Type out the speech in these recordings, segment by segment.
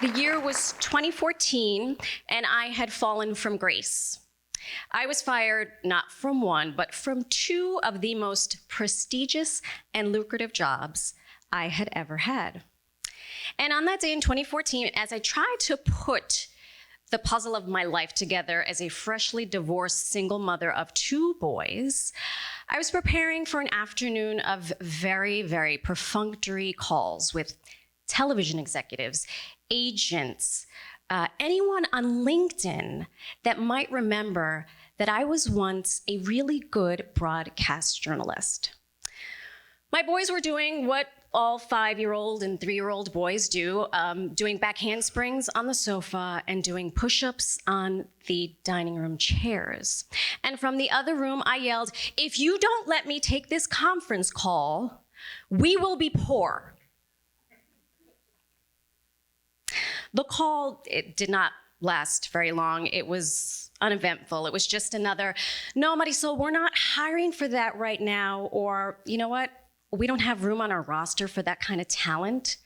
The year was 2014, and I had fallen from grace. I was fired not from one, but from two of the most prestigious and lucrative jobs I had ever had. And on that day in 2014, as I tried to put the puzzle of my life together as a freshly divorced single mother of two boys, I was preparing for an afternoon of very, very perfunctory calls with television executives, agents, anyone on LinkedIn that might remember that I was once a really good broadcast journalist. My boys were doing what all 5-year-old and 3-year-old boys do, doing back handsprings on the sofa and doing push-ups on the dining room chairs. And from the other room, I yelled, "If you don't let me take this conference call, we will be poor." The call, it did not last very long. It was uneventful. It was just another, "No, Marysol, we're not hiring for that right now," or, "You know what? We don't have room on our roster for that kind of talent."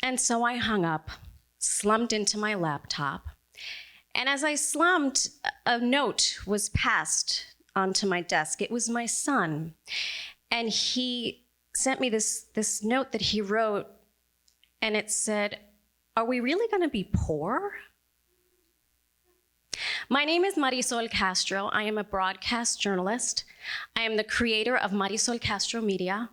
And so I hung up, slumped into my laptop, and as I slumped, a note was passed onto my desk. It was my son, and he sent me this note that he wrote, and it said, "Are we really gonna be poor?" My name is Marysol Castro. I am a broadcast journalist. I am the creator of Marysol Castro Media.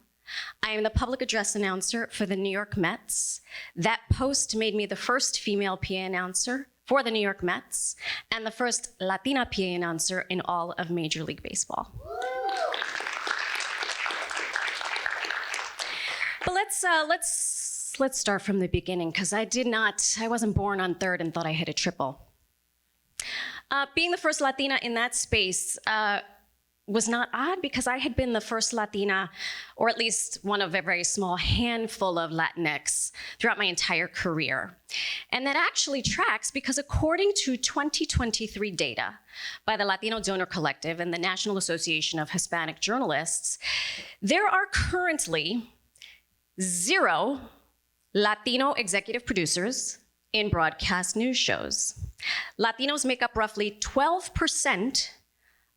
I am the public address announcer for the New York Mets. That post made me the first female PA announcer for the New York Mets and the first Latina PA announcer in all of Major League Baseball. But let's start from the beginning, because I wasn't born on third and thought I hit a triple. Being the first Latina in that space was not odd, because I had been the first Latina, or at least one of a very small handful of Latinx throughout my entire career. And that actually tracks, because according to 2023 data by the Latino Donor Collective and the National Association of Hispanic Journalists, there are currently 0 Latino executive producers in broadcast news shows. Latinos make up roughly 12%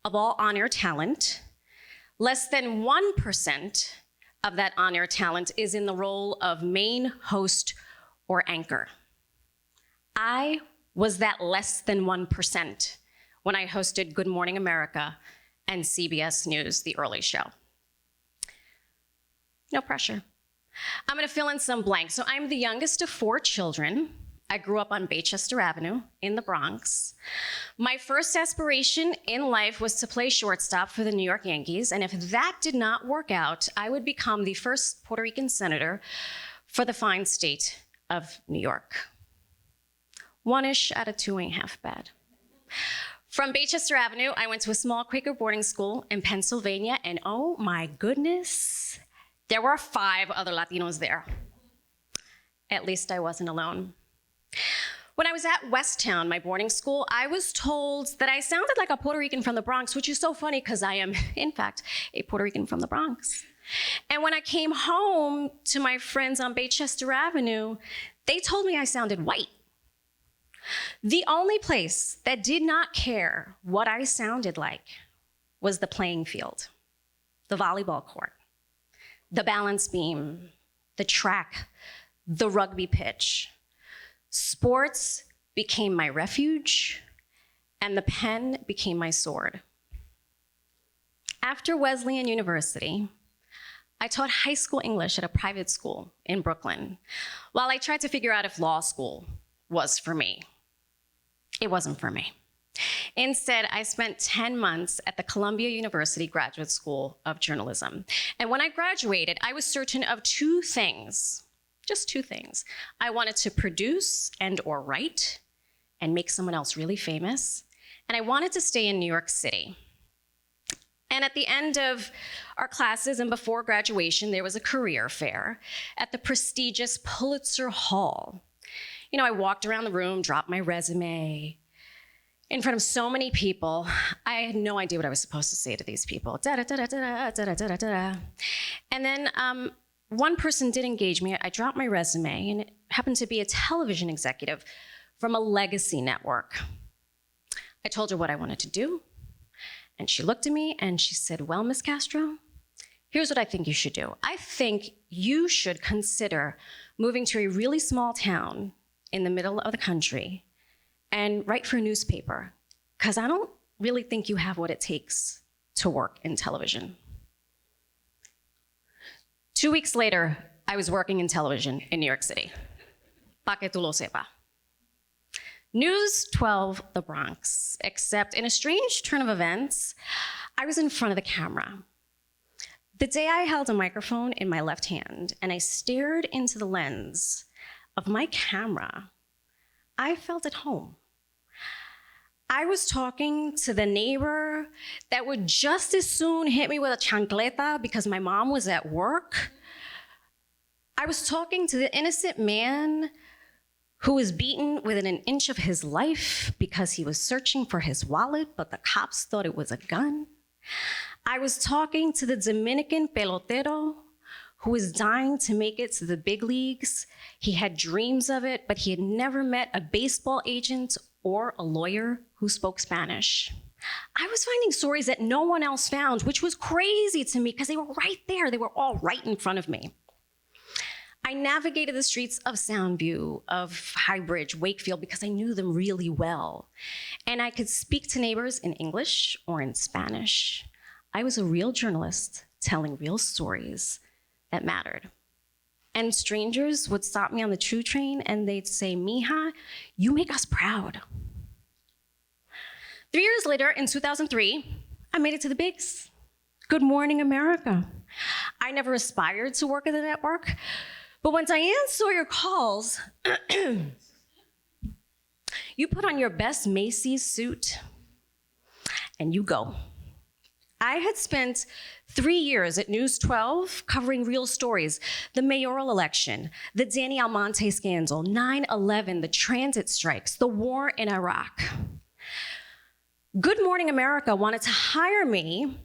of all on-air talent. Less than 1% of that on-air talent is in the role of main host or anchor. I was that less than 1% when I hosted Good Morning America and CBS News, The Early Show. No pressure. I'm gonna fill in some blanks. So I'm the youngest of 4 children. I grew up on Baychester Avenue in the Bronx. My first aspiration in life was to play shortstop for the New York Yankees, and if that did not work out, I would become the first Puerto Rican senator for the fine state of New York. 1-ish out of 2 ain't half bad. From Baychester Avenue, I went to a small Quaker boarding school in Pennsylvania, and oh my goodness, there were 5 other Latinos there. At least I wasn't alone. When I was at Westtown, my boarding school, I was told that I sounded like a Puerto Rican from the Bronx, which is so funny because I am, in fact, a Puerto Rican from the Bronx. And when I came home to my friends on Baychester Avenue, they told me I sounded white. The only place that did not care what I sounded like was the playing field, the volleyball court, the balance beam, the track, the rugby pitch. Sports became my refuge, and the pen became my sword. After Wesleyan University, I taught high school English at a private school in Brooklyn, while I tried to figure out if law school was for me. It wasn't for me. Instead, I spent 10 months at the Columbia University Graduate School of Journalism. And when I graduated, I was certain of 2 things. Just 2 things. I wanted to produce and or write and make someone else really famous. And I wanted to stay in New York City. And at the end of our classes and before graduation, there was a career fair at the prestigious Pulitzer Hall. You know, I walked around the room, dropped my resume in front of so many people. I had no idea what I was supposed to say to these people. And then one person did engage me. I dropped my resume, and happened to be a television executive from a legacy network. I told her what I wanted to do, and she looked at me and she said, well, Ms. Castro, here's what I think you should do. I think you should consider moving to a really small town in the middle of the country and write for a newspaper, because I don't really think you have what it takes to work in television. 2 weeks later, I was working in television in New York City. Pa que tú lo sepa. News 12, the Bronx, except in a strange turn of events, I was in front of the camera. The day I held a microphone in my left hand and I stared into the lens of my camera, I felt at home. I was talking to the neighbor that would just as soon hit me with a chancleta because my mom was at work. I was talking to the innocent man who was beaten within an inch of his life because he was searching for his wallet, but the cops thought it was a gun. I was talking to the Dominican pelotero who was dying to make it to the big leagues. He had dreams of it, but he had never met a baseball agent or a lawyer who spoke Spanish. I was finding stories that no one else found, which was crazy to me because they were right there. They were all right in front of me. I navigated the streets of Soundview, of Highbridge, Wakefield, because I knew them really well. And I could speak to neighbors in English or in Spanish. I was a real journalist telling real stories that mattered. And strangers would stop me on the True train and they'd say, Mija, you make us proud. 3 years later, in 2003, I made it to the bigs. Good morning, America. I never aspired to work at the network, but when Diane saw your calls, you put on your best Macy's suit and you go. I had spent 3 years at News 12 covering real stories, the mayoral election, the Danny Almonte scandal, 9/11, the transit strikes, the war in Iraq. Good Morning America wanted to hire me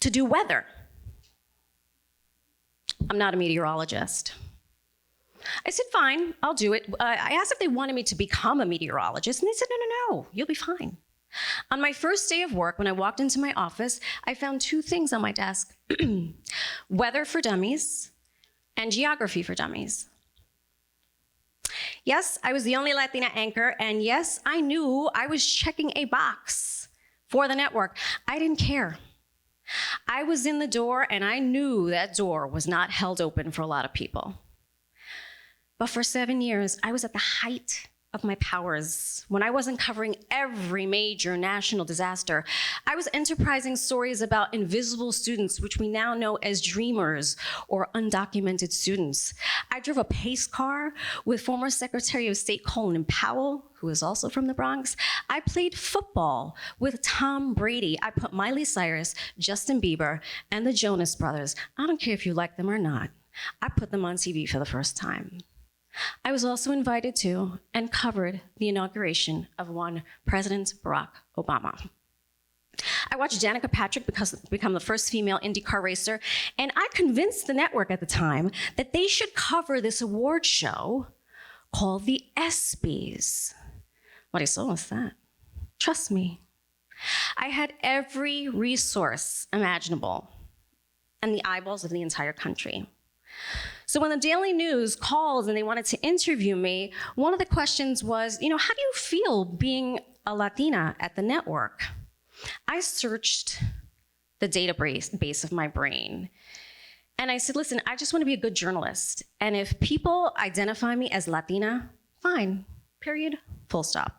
to do weather. I'm not a meteorologist. I said, fine, I'll do it. I asked if they wanted me to become a meteorologist, and they said, no, you'll be fine. On my first day of work, when I walked into my office, I found 2 things on my desk: weather for dummies and geography for dummies. Yes, I was the only Latina anchor, and yes, I knew I was checking a box for the network. I didn't care. I was in the door, and I knew that door was not held open for a lot of people. But for 7 years, I was at the height of my powers. When I wasn't covering every major national disaster, I was enterprising stories about invisible students, which we now know as dreamers or undocumented students. I drove a pace car with former Secretary of State Colin Powell, who is also from the Bronx. I played football with Tom Brady. I put Miley Cyrus, Justin Bieber, and the Jonas Brothers, I don't care if you like them or not, I put them on TV for the first time. I was also invited to and covered the inauguration of one President Barack Obama. I watched Danica Patrick become the first female IndyCar racer, and I convinced the network at the time that they should cover this award show called the ESPYs. Marysol, what's that? Trust me. I had every resource imaginable and the eyeballs of the entire country. So when the Daily News called and they wanted to interview me, one of the questions was, how do you feel being a Latina at the network? I searched the database of my brain. And I said, listen, I just want to be a good journalist. And if people identify me as Latina, fine, period, full stop.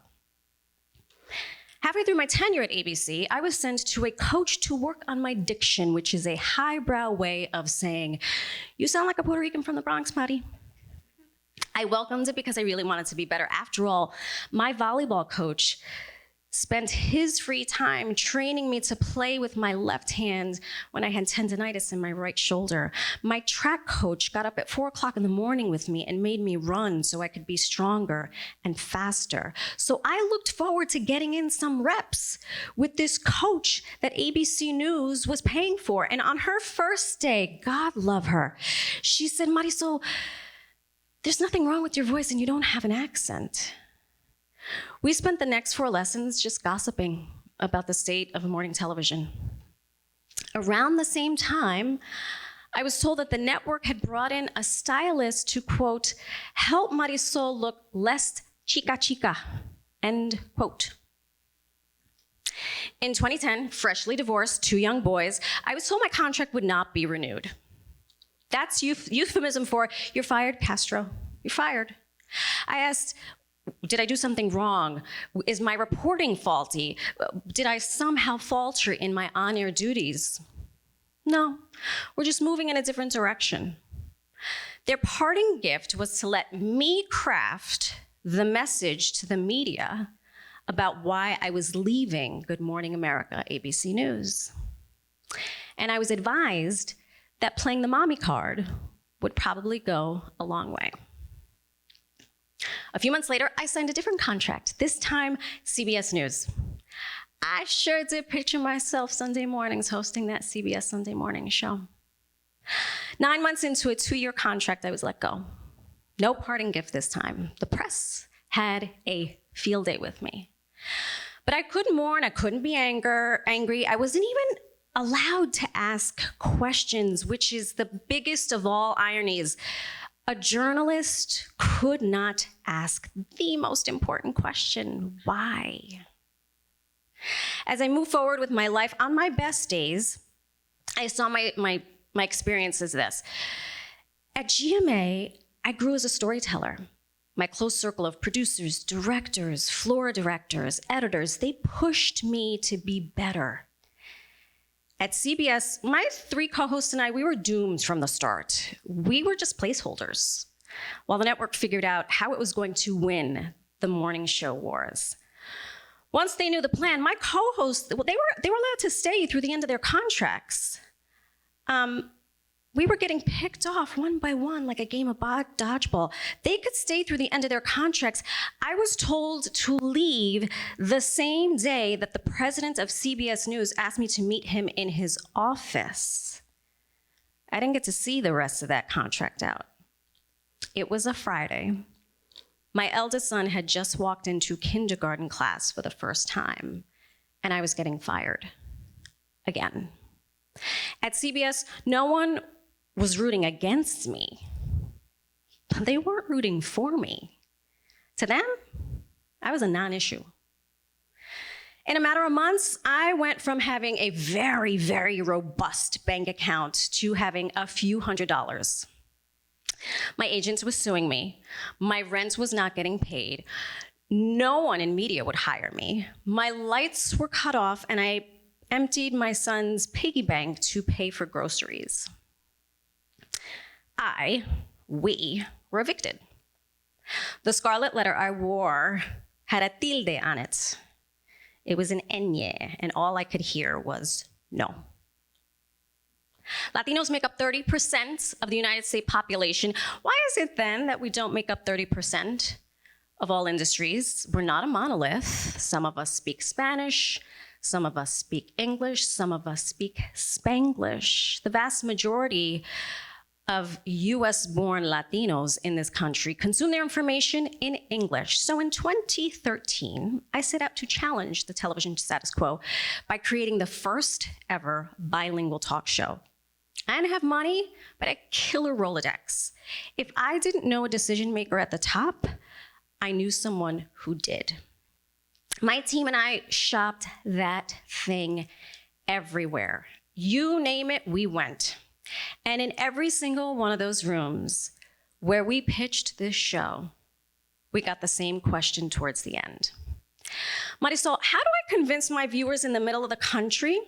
Halfway through my tenure at ABC, I was sent to a coach to work on my diction, which is a highbrow way of saying, you sound like a Puerto Rican from the Bronx, Patty. I welcomed it because I really wanted to be better. After all, my volleyball coach spent his free time training me to play with my left hand when I had tendonitis in my right shoulder. My track coach got up at 4 o'clock in the morning with me and made me run so I could be stronger and faster. So I looked forward to getting in some reps with this coach that ABC News was paying for. And on her first day, God love her, she said, Marysol, there's nothing wrong with your voice and you don't have an accent. We spent the next 4 lessons just gossiping about the state of morning television. Around the same time, I was told that the network had brought in a stylist to, quote, help Marysol look less chica chica, end quote. In 2010, freshly divorced, 2 young boys, I was told my contract would not be renewed. That's euphemism for, you're fired, Castro, you're fired. I asked, did I do something wrong? Is my reporting faulty? Did I somehow falter in my on-air duties? No, we're just moving in a different direction. Their parting gift was to let me craft the message to the media about why I was leaving Good Morning America, ABC News. And I was advised that playing the mommy card would probably go a long way. A few months later, I signed a different contract, this time CBS News. I sure did picture myself Sunday mornings hosting that CBS Sunday morning show. 9 months into a 2-year contract, I was let go. No parting gift this time. The press had a field day with me. But I couldn't mourn, I couldn't be angry. I wasn't even allowed to ask questions, which is the biggest of all ironies. A journalist could not ask the most important question, why? As I move forward with my life, on my best days, I saw my experience as this. At GMA, I grew as a storyteller. My close circle of producers, directors, floor directors, editors, they pushed me to be better. At CBS, my 3 co-hosts and I, we were doomed from the start. We were just placeholders, while the network figured out how it was going to win the morning show wars. Once they knew the plan, my co-hosts, well, they were allowed to stay through the end of their contracts. We were getting picked off one by one like a game of dodgeball. They could stay through the end of their contracts. I was told to leave the same day that the president of CBS News asked me to meet him in his office. I didn't get to see the rest of that contract out. It was a Friday. My eldest son had just walked into kindergarten class for the first time, and I was getting fired again. At CBS, no one was rooting against me. They weren't rooting for me. To them, I was a non-issue. In a matter of months, I went from having a very, very robust bank account to having a few $100s. My agent was suing me. My rent was not getting paid. No one in media would hire me. My lights were cut off, and I emptied my son's piggy bank to pay for groceries. We were evicted. The scarlet letter I wore had a tilde on it. It was an ñ, and all I could hear was no. Latinos make up 30% of the United States population. Why is it then that we don't make up 30% of all industries? We're not a monolith. Some of us speak Spanish, some of us speak English, some of us speak Spanglish. The vast majority of US-born Latinos in this country consume their information in English. So in 2013, I set out to challenge the television status quo by creating the first ever bilingual talk show. I didn't have money, but a killer Rolodex. If I didn't know a decision maker at the top, I knew someone who did. My team and I shopped that thing everywhere. You name it, we went. And in every single one of those rooms where we pitched this show, we got the same question towards the end. Marysol, how do I convince my viewers in the middle of the country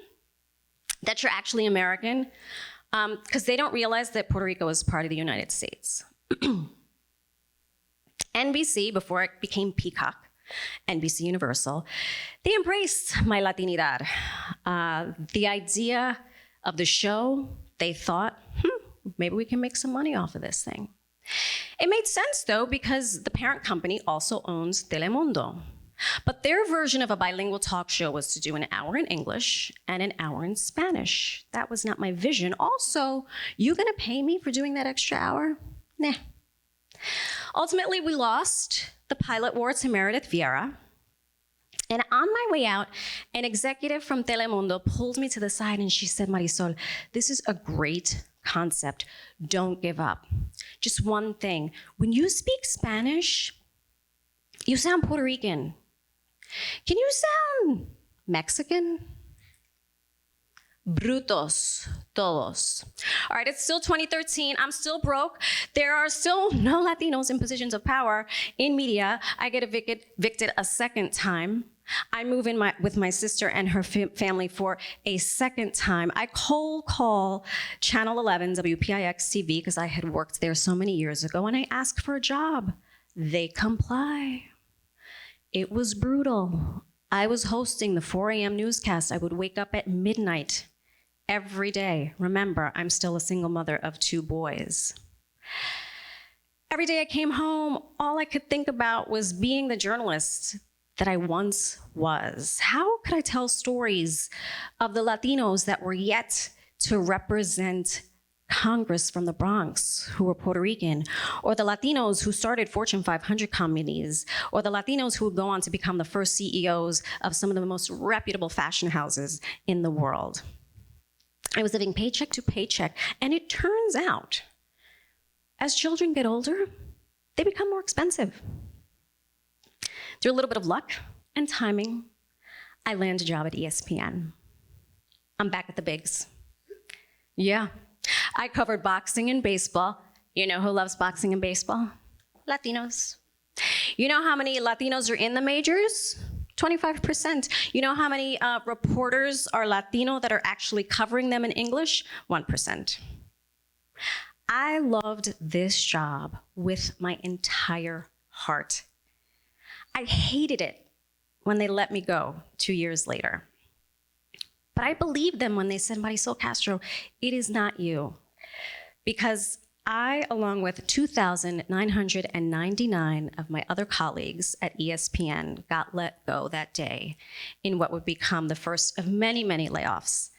that you're actually American? Because they don't realize that Puerto Rico is part of the United States. NBC, before it became Peacock, NBC Universal, they embraced my Latinidad. The idea of the show, they thought, maybe we can make some money off of this thing. It made sense, though, because the parent company also owns Telemundo. But their version of a bilingual talk show was to do an hour in English and an hour in Spanish. That was not my vision. Also, you gonna pay me for doing that extra hour? Nah. Ultimately, we lost the pilot war to Meredith Vieira. And on my way out, an executive from Telemundo pulled me to the side and she said, Marysol, this is a great concept. Don't give up. Just one thing. When you speak Spanish, you sound Puerto Rican. Can you sound Mexican? Brutos, todos. All right, it's still 2013. I'm still broke. There are still no Latinos in positions of power in media. I get evicted a second time. I move in with my sister and her family for a second time. I cold call Channel 11, WPIX TV, because I had worked there so many years ago, and I ask for a job. They comply. It was brutal. I was hosting the 4 a.m. newscast. I would wake up at midnight every day. Remember, I'm still a single mother of 2 boys. Every day I came home, all I could think about was being the journalist that I once was. How could I tell stories of the Latinos that were yet to represent Congress from the Bronx who were Puerto Rican, or the Latinos who started Fortune 500 companies, or the Latinos who would go on to become the first CEOs of some of the most reputable fashion houses in the world? I was living paycheck to paycheck, and it turns out, as children get older, they become more expensive. Through a little bit of luck and timing, I land a job at ESPN. I'm back at the bigs. Yeah, I covered boxing and baseball. You know who loves boxing and baseball? Latinos. You know how many Latinos are in the majors? 25%. You know how many reporters are Latino that are actually covering them in English? 1%. I loved this job with my entire heart. I hated it when they let me go 2 years later. But I believed them when they said, Marysol Castro, it is not you. Because I, along with 2,999 of my other colleagues at ESPN, got let go that day in what would become the first of many, many layoffs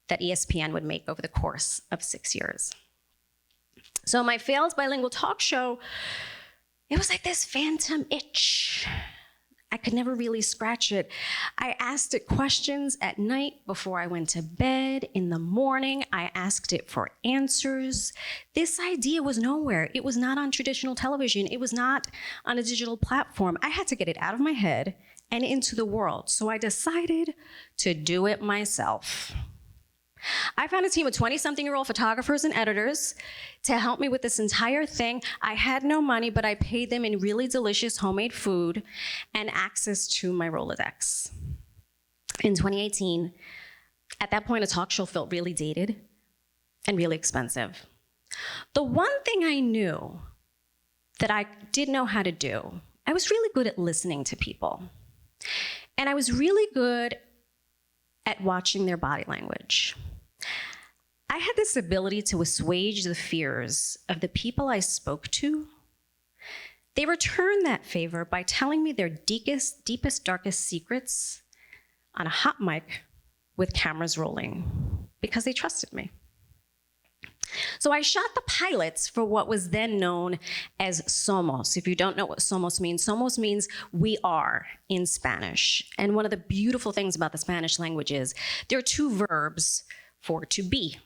that ESPN would make over the course of 6 years. So my failed bilingual talk show, it was like this phantom itch. I could never really scratch it. I asked it questions at night before I went to bed. In the morning, I asked it for answers. This idea was nowhere. It was not on traditional television. It was not on a digital platform. I had to get it out of my head and into the world. So I decided to do it myself. I found a team of 20-something-year-old photographers and editors to help me with this entire thing. I had no money, but I paid them in really delicious homemade food and access to my Rolodex. In 2018, at that point, a talk show felt really dated and really expensive. The one thing I knew that I did know how to do, I was really good at listening to people. And I was really good at watching their body language. I had this ability to assuage the fears of the people I spoke to. They returned that favor by telling me their deepest, darkest secrets on a hot mic with cameras rolling because they trusted me. So I shot the pilots for what was then known as Somos. If you don't know what Somos means we are in Spanish. And one of the beautiful things about the Spanish language is there are 2 verbs for to be.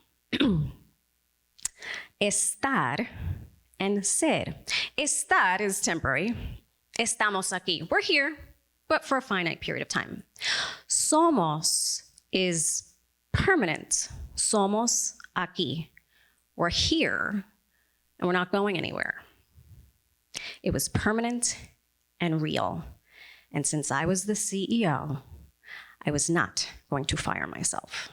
Estar and ser. Estar is temporary. Estamos aquí. We're here, but for a finite period of time. Somos is permanent. Somos aquí. We're here, and we're not going anywhere. It was permanent and real. And since I was the CEO, I was not going to fire myself.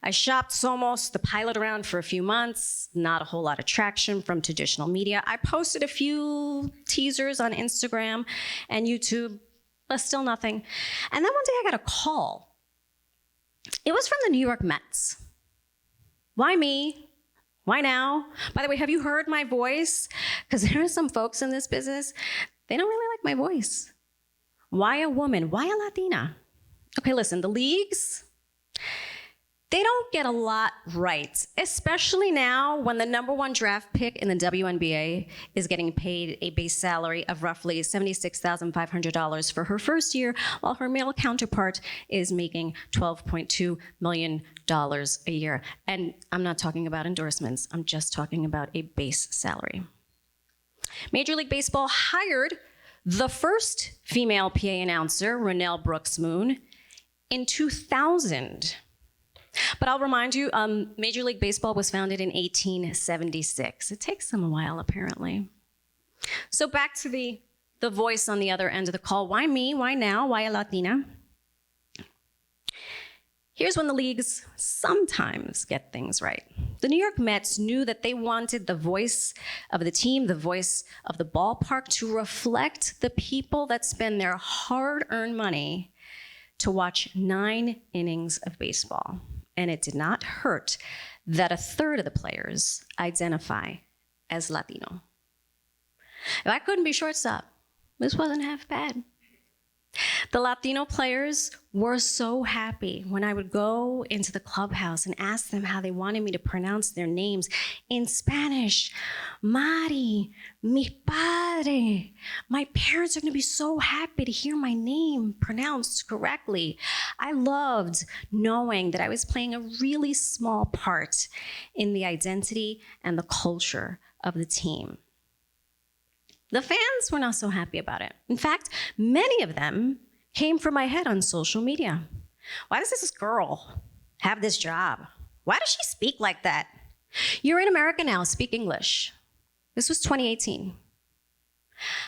I shopped Somos, the pilot, around for a few months, not a whole lot of traction from traditional media. I posted a few teasers on Instagram and YouTube, but still nothing. And then one day I got a call. It was from the New York Mets. Why me? Why now? By the way, have you heard my voice? Because there are some folks in this business, they don't really like my voice. Why a woman? Why a Latina? Okay, listen, the leagues, They don't get a lot right, especially now when the #1 draft pick in the WNBA is getting paid a base salary of roughly $76,500 for her first year, while her male counterpart is making $12.2 million a year. And I'm not talking about endorsements, I'm just talking about a base salary. Major League Baseball hired the first female PA announcer, Ronnell Brooks Moon, in 2000. But I'll remind you, Major League Baseball was founded in 1876. It takes them a while, apparently. So back to the voice on the other end of the call. Why me? Why now? Why a Latina? Here's when the leagues sometimes get things right. The New York Mets knew that they wanted the voice of the team, the voice of the ballpark, to reflect the people that spend their hard-earned money to watch 9 innings of baseball. And it did not hurt that a third of the players identify as Latino. If I couldn't be shortstop, this wasn't half bad. The Latino players were so happy when I would go into the clubhouse and ask them how they wanted me to pronounce their names in Spanish. Mari, mi padre. My parents are going to be so happy to hear my name pronounced correctly. I loved knowing that I was playing a really small part in the identity and the culture of the team. The fans were not so happy about it. In fact, many of them came for my head on social media. Why does this girl have this job? Why does she speak like that? You're in America now, speak English. This was 2018.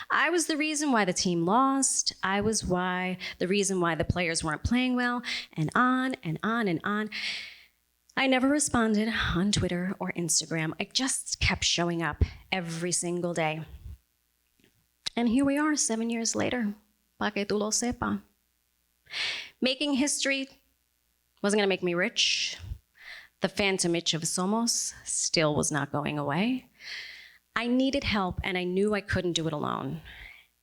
I was the reason why the team lost. I was the reason why the players weren't playing well, and on and on and on. I never responded on Twitter or Instagram. I just kept showing up every single day. And here we are 7 years later, pa que tú lo sepa. Making history wasn't gonna make me rich. The phantom itch of Somos still was not going away. I needed help and I knew I couldn't do it alone.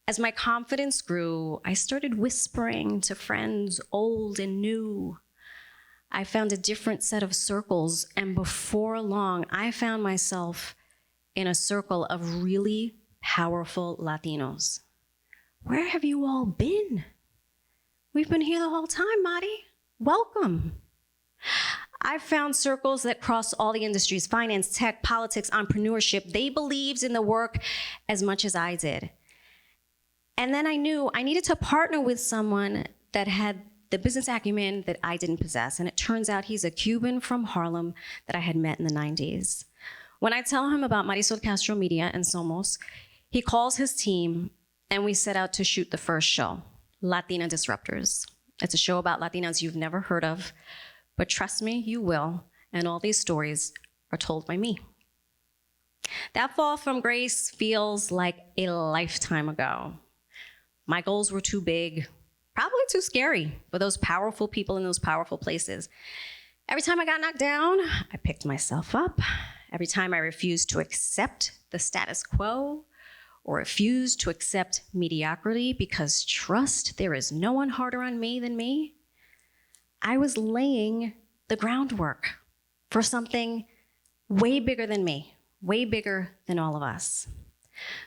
As my confidence grew, I started whispering to friends, old and new. I found a different set of circles, and before long, I found myself in a circle of really powerful Latinos. Where have you all been? We've been here the whole time, Mari. Welcome. I've found circles that cross all the industries: finance, tech, politics, entrepreneurship. They believed in the work as much as I did. And then I knew I needed to partner with someone that had the business acumen that I didn't possess. And it turns out he's a Cuban from Harlem that I had met in the 90s. When I tell him about Marysol Castro Media and Somos, he calls his team, and we set out to shoot the first show, Latina Disruptors. It's a show about Latinas you've never heard of, but trust me, you will, and all these stories are told by me. That fall from grace feels like a lifetime ago. My goals were too big, probably too scary for those powerful people in those powerful places. Every time I got knocked down, I picked myself up. Every time I refused to accept the status quo, or refuse to accept mediocrity because trust there is no one harder on me than me, I was laying the groundwork for something way bigger than me, way bigger than all of us.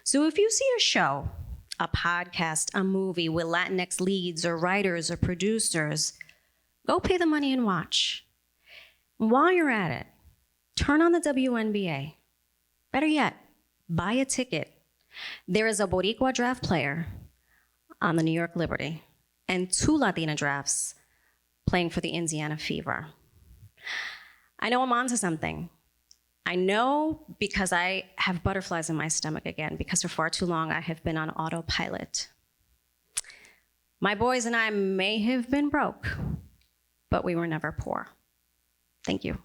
So if you see a show, a podcast, a movie with Latinx leads or writers or producers, go pay the money and watch. While you're at it, turn on the WNBA. Better yet, buy a ticket. There is a Boricua draft player on the New York Liberty and 2 Latina drafts playing for the Indiana Fever. I know I'm onto something. I know because I have butterflies in my stomach again, because for far too long I have been on autopilot. My boys and I may have been broke, but we were never poor. Thank you.